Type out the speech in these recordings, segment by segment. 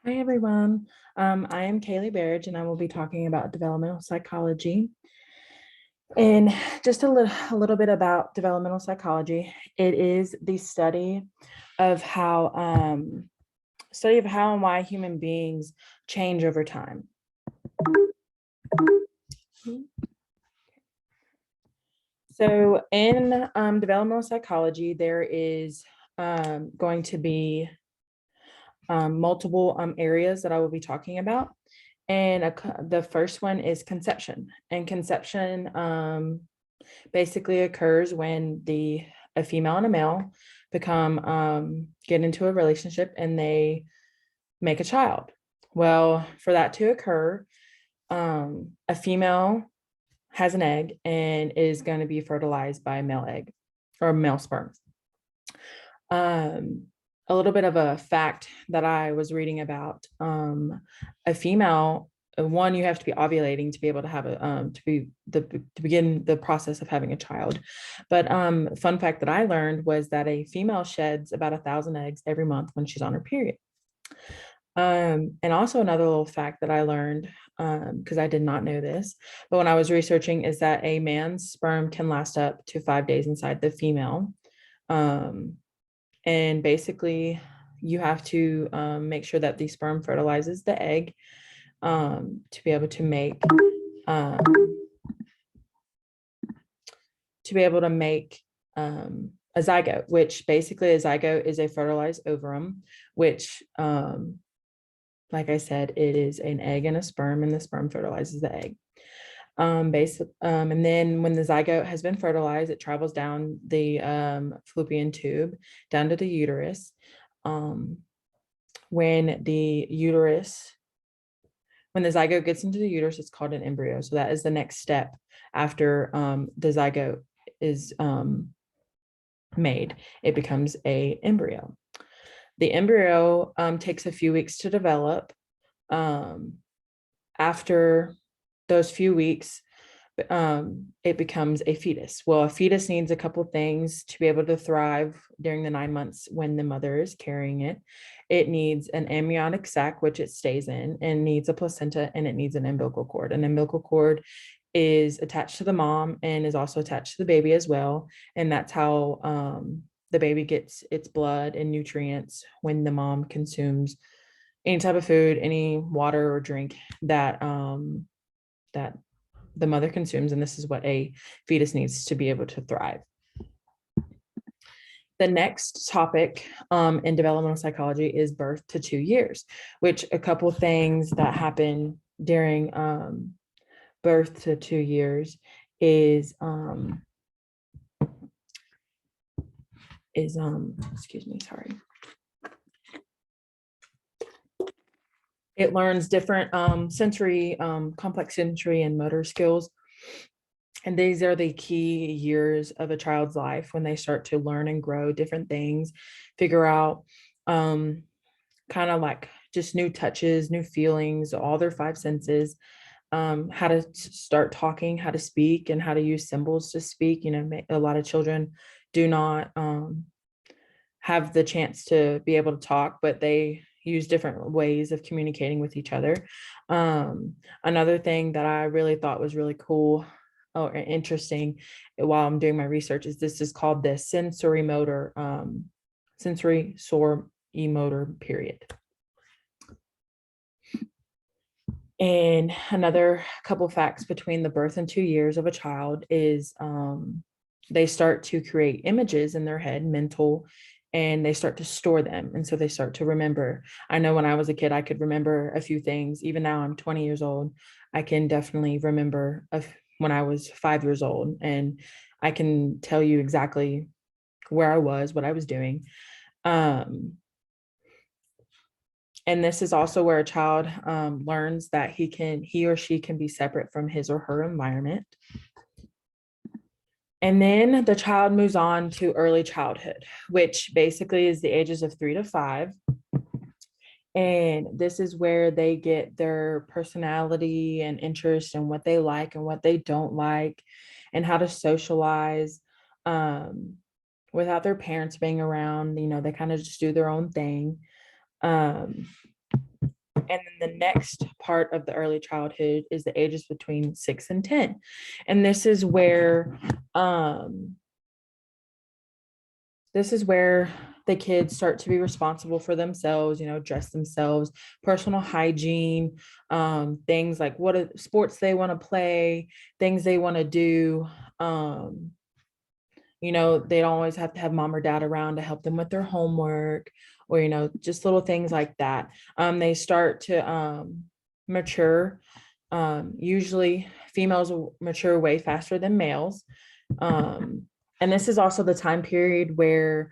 Hi, everyone. I am Kaylee Barrage, and I will be talking about developmental psychology. And just a little bit about developmental psychology. It is the of how study of how and why human beings change over time. So, in developmental psychology, there is going to be multiple areas that I will be talking about. And the first one is conception. And conception basically occurs when a female and a male get into a relationship and they make a child. Well, for that to occur, a female has an egg and is going to be fertilized by a male egg or male sperm. A little bit of a fact that I was reading about a female. One, you have to be ovulating to be able to have to begin the process of having a child. But fun fact that I learned was that a female sheds about 1,000 eggs every month when she's on her period. And also another little fact that I learned, because I did not know this, but when I was researching, is that a man's sperm can last up to 5 days inside the female. And basically, you have to make sure that the sperm fertilizes the egg to be able to make a zygote, which basically a zygote is a fertilized ovum, which like I said, it is an egg and a sperm, and the sperm fertilizes the egg. And then when the zygote has been fertilized, it travels down the fallopian tube down to the uterus. When the zygote gets into the uterus, it's called an embryo. So that is the next step after the zygote is made. It becomes an embryo. The embryo takes a few weeks to develop. After those few weeks, it becomes a fetus. Well, a fetus needs a couple things to be able to thrive during the 9 months when the mother is carrying it. It needs an amniotic sac, which it stays in, and needs a placenta, and it needs an umbilical cord. An umbilical cord is attached to the mom and is also attached to the baby as well. And that's how the baby gets its blood and nutrients when the mom consumes any type of food, any water or drink that that the mother consumes. And this is what a fetus needs to be able to thrive. The next topic in developmental psychology is birth to 2 years, which a couple things that happen during birth to 2 years is excuse me, sorry. It learns different complex sensory and motor skills. And these are the key years of a child's life when they start to learn and grow different things, figure out kind of like just new touches, new feelings, all their 5 senses, how to start talking, how to speak, and how to use symbols to speak. A lot of children do not have the chance to be able to talk, but they use different ways of communicating with each other. Another thing that I really thought was really cool or interesting while I'm doing my research is this is called the sensory motor period. And another couple facts between the birth and 2 years of a child is they start to create images in their head, mental, and they start to store them. And so they start to remember. I know when I was a kid, I could remember a few things. Even now I'm 20 years old, I can definitely remember when I was 5 years old, and I can tell you exactly where I was, what I was doing. And this is also where a child learns that he or she can be separate from his or her environment. And then the child moves on to early childhood, which basically is the ages of 3 to 5. And this is where they get their personality and interest and what they like and what they don't like, and how to socialize without their parents being around. They kind of just do their own thing. then the next part of the early childhood is the ages between 6 and 10. And this is where the kids start to be responsible for themselves, dress themselves, personal hygiene, things like what sports they want to play, things they want to do. They don't always have to have mom or dad around to help them with their homework, or, just little things like that. They start to mature. Usually females will mature way faster than males. And this is also the time period where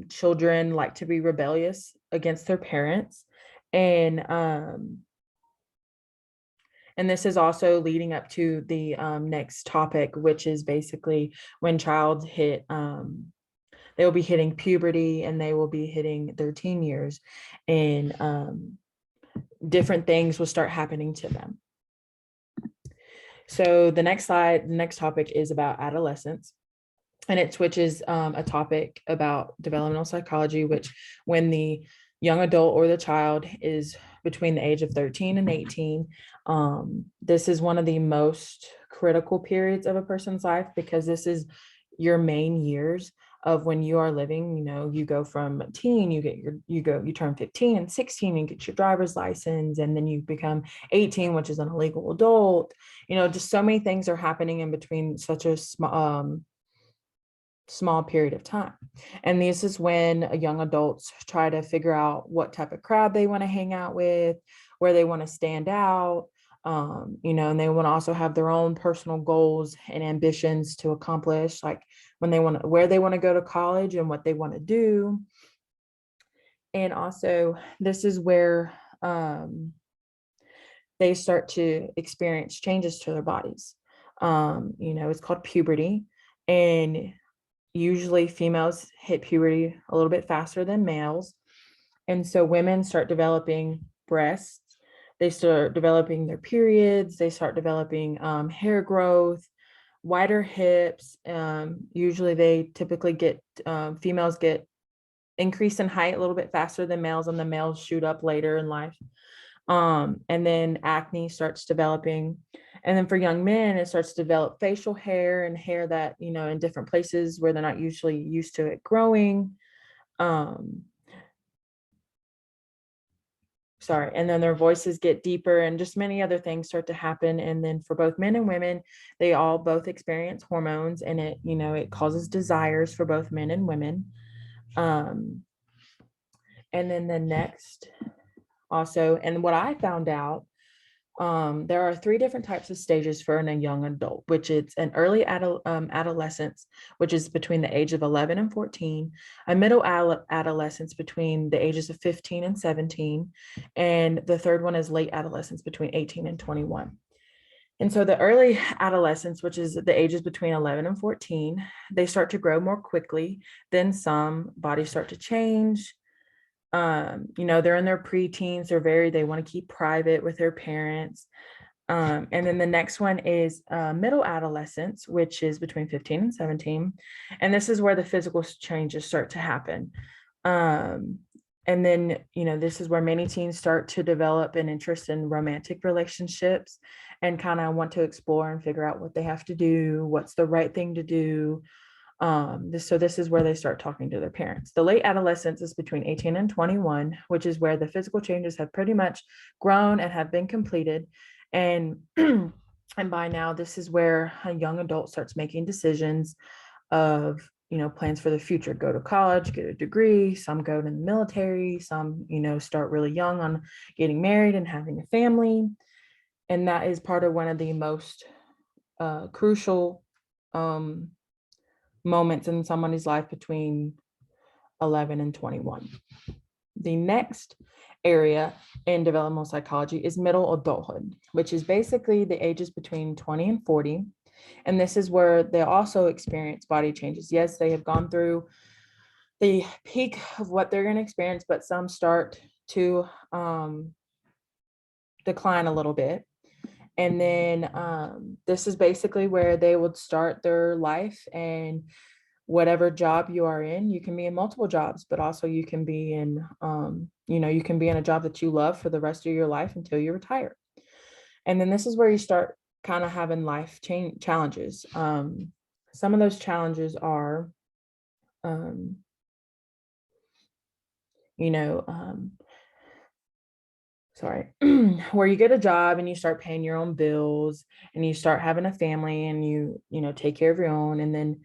children like to be rebellious against their parents. And this is also leading up to the next topic, which is basically when child they will be hitting puberty, and they will be hitting their teen years, and different things will start happening to them. So the next topic is about adolescence. And it switches a topic about developmental psychology, which when the young adult or the child is between the age of 13 and 18, this is one of the most critical periods of a person's life, because this is your main years of when you are living. You go from teen, you turn 15, and 16, and get your driver's license, and then you become 18, which is an illegal adult. Just so many things are happening in between such a small period of time. And this is when young adults try to figure out what type of crowd they want to hang out with, where they want to stand out, and they want to also have their own personal goals and ambitions to accomplish, like where they want to go to college and what they want to do. And also, this is where they start to experience changes to their bodies. It's called puberty, and usually females hit puberty a little bit faster than males. And so women start developing breasts, they start developing their periods, they start developing hair growth, wider hips. Usually they typically females get increase in height a little bit faster than males, and the males shoot up later in life. And then acne starts developing. And then for young men, it starts to develop facial hair, and hair that, in different places where they're not usually used to it growing. And then their voices get deeper, and just many other things start to happen. And then for both men and women, they all both experience hormones, and it causes desires for both men and women. And then the next also, and what I found out, there are 3 different types of stages for a young adult, which is an early adolescence, which is between the age of 11 and 14, a middle adolescence between the ages of 15 and 17, and the third one is late adolescence between 18 and 21. And so the early adolescence, which is the ages between 11 and 14, they start to grow more quickly than some. Bodies start to change. They're in their preteens, they want to keep private with their parents. And then the next one is middle adolescence, which is between 15 and 17. And this is where the physical changes start to happen. And then, this is where many teens start to develop an interest in romantic relationships, and kind of want to explore and figure out what they have to do, what's the right thing to do. This is where they start talking to their parents. The late adolescence is between 18 and 21, which is where the physical changes have pretty much grown and have been completed. And and by now, this is where a young adult starts making decisions of, plans for the future. Go to college, get a degree. Some go to the military. Some, start really young on getting married and having a family. And that is part of one of the most crucial moments in somebody's life between 11 and 21. The next area in developmental psychology is middle adulthood, which is basically the ages between 20 and 40. And this is where they also experience body changes. Yes, they have gone through the peak of what they're going to experience, but some start to decline a little bit. And then this is basically where they would start their life and whatever job you are in, you can be in multiple jobs, but also you can be in, you can be in a job that you love for the rest of your life until you retire. And then this is where you start kind of having life challenges. Some of those challenges are, um, you know, sorry, where you get a job and you start paying your own bills and you start having a family and take care of your own, and then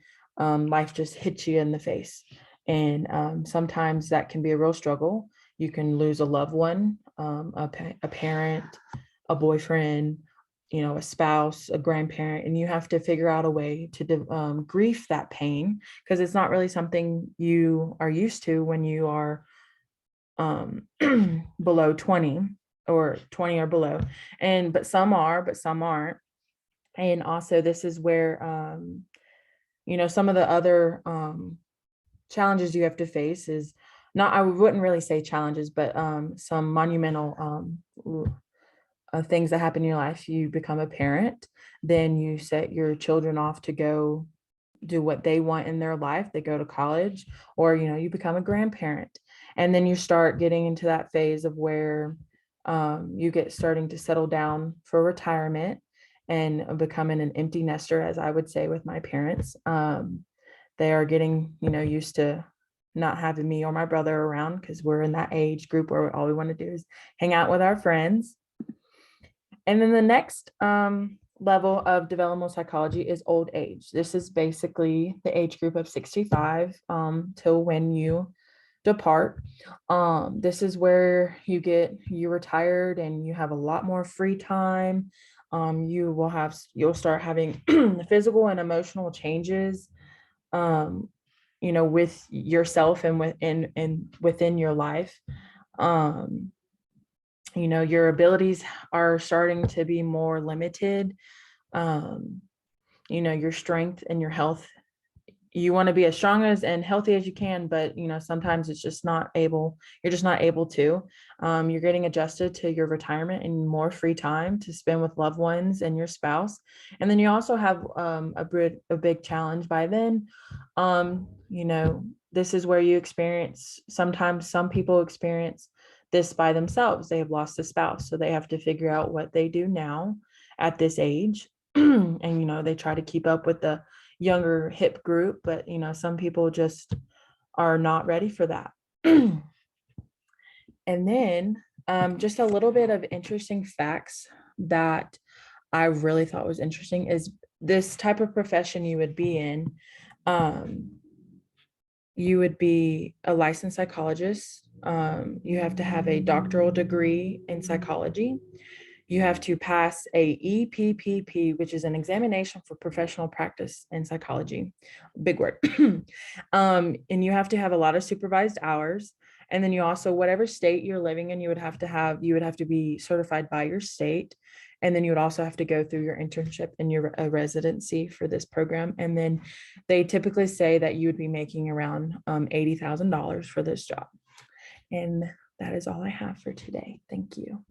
life just hits you in the face. And sometimes that can be a real struggle. You can lose a loved one, a parent, a boyfriend, a spouse, a grandparent, and you have to figure out a way to grief that pain, because it's not really something you are used to when you are below 20 or 20 or below. And but some are, but some aren't. And also this is where some of the other challenges you have to face is not, I wouldn't really say challenges, but some monumental things that happen in your life. You become a parent, then you set your children off to go do what they want in their life. They go to college, or you become a grandparent, and then you start getting into that phase of where you get starting to settle down for retirement and becoming an empty nester, as I would say with my parents. They are getting used to not having me or my brother around, because we're in that age group where all we want to do is hang out with our friends. And then the next level of developmental psychology is old age. This is basically the age group of 65 till when you depart. This is where you retired and you have a lot more free time. You'll start having physical and emotional changes, with yourself and within your life. Your abilities are starting to be more limited. Your strength and your health, you want to be as strong as and healthy as you can, but sometimes you're just not able to. You're getting adjusted to your retirement and more free time to spend with loved ones and your spouse. And then you also have a big challenge by then. This is where you experience, sometimes some people experience this by themselves. They have lost a spouse, so they have to figure out what they do now at this age. And they try to keep up with the younger hip group, but some people just are not ready for that. And then just a little bit of interesting facts that I really thought was interesting is this type of profession you would be in. You would be a licensed psychologist. You have to have a doctoral degree in psychology. You have to pass a EPPP, which is an examination for professional practice in psychology. Big word. And you have to have a lot of supervised hours. And then you also, whatever state you're living in, you would have to be certified by your state. And then you would also have to go through your internship and your residency for this program. And then they typically say that you would be making around $80,000 for this job. And that is all I have for today. Thank you.